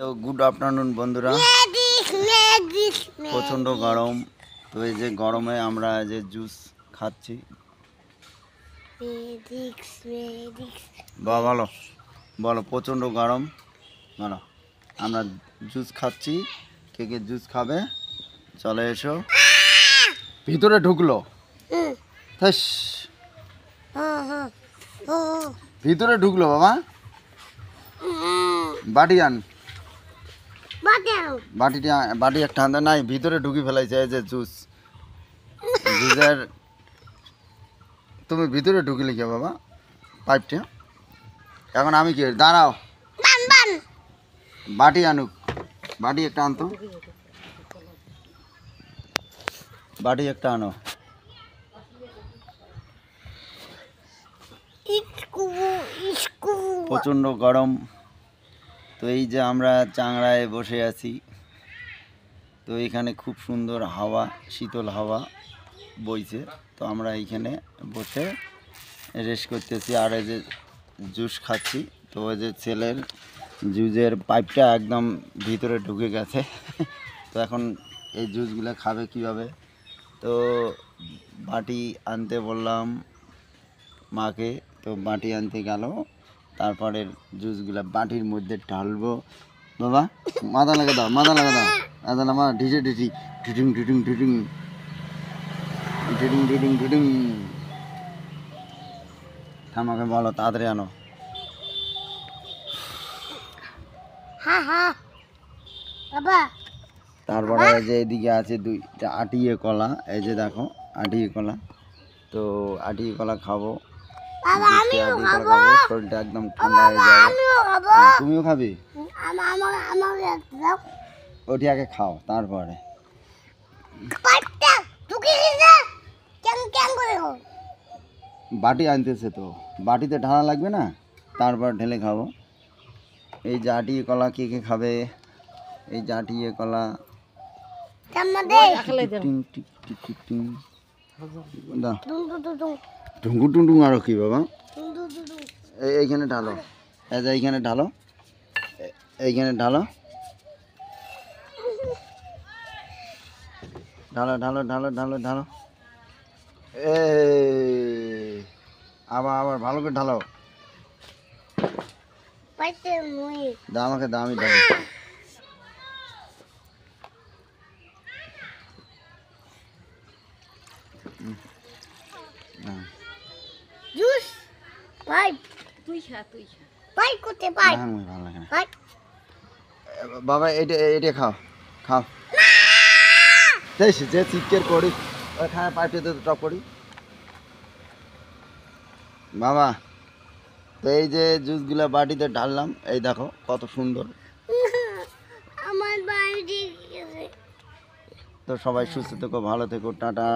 তো good afternoon বন্ধুরা, প্রচণ্ড গরম। তো এই যে গরমে আমরা যে জুস খাচ্ছি। বলো বলো, প্রচণ্ড গরম, বলো। আমরা জুস খাচ্ছি, কে কে জুস খাবে চলে এসো। ভিতরে ঢুকলো, ভিতরে ঢুকলো বাবা। বাটি আন, বাটি একটা আনতে নাই, ভিতরে ঢুকি ফেলাইছে। এই যে জুস, জুসের তুমি ভিতরে ঢুকিলে কে বাবা পাইপটা? এখন আমি কি দাঁড়াও, বাটি আনুক, বাটি একটা আনতো, বাটি একটা আনো। প্রচণ্ড গরম। তো এই যে আমরা চাংড়ায় বসে আছি, তো এখানে খুব সুন্দর হাওয়া, শীতল হাওয়া বইছে। তো আমরা এইখানে বসে রেস্ট করতেছি আর এই যে জুস খাচ্ছি। তো ওই যে ছেলের জুসের পাইপটা একদম ভিতরে ঢুকে গেছে। তো এখন এই জুসগুলো খাবে কীভাবে? তো বাটি আনতে বললাম মাকে, তো বাটি আনতে গেল। তারপরে জুসগুলা বাটির মধ্যে ঢালবো। বাবা মাথা লাগা দাও, মাথা লাগা দাও, আদা আমার ঢিসে ঢিসি, ঢিটিং ঢিটিং ঢিটিং ঢিটিং ঢিটিং ঢিটিং। আমাকে বলো তাড়াতাড়ি আনো। তারপরে যে এদিকে আছে দুইটা আটিয়ে কলা, এই যে দেখো আটিয়ে কলা। তো আটিয়ে কলা খাবো, শরীরটা একদম ঠান্ডা হয়ে যাবে। তুমিও খাবি? ওটি আগে খাও তারপরে। বাটি আনতেছে, তো বাটিতে ঢালা লাগবে না, তারপর ঢেলে খাবো। এই জাটিয়ে কলা কে কে খাবে? এই জাটিয়ে কলা ঢুঙ্গু টুঙ্গু আরো কি বাবা? এইখানে ঢালো, এইখানে ঢালো, এইখানে ঢালো, ঢালো ঢালো ঢালো ঢালো ঢালো। আবার আবার ভালো করে ঢালো। দাও আমাকে, দাও, আমি ঢালো। বাবা এটা এটা খাও, খাও। যে চিকের করি ওখানে পাইপে টপ করি বাবা। তো এই যে জুসগুলা বাটিতে ঢাললাম, এই দেখো কত সুন্দর। তো সবাই সুস্থ থেকো, ভালো থেকো, টাটা।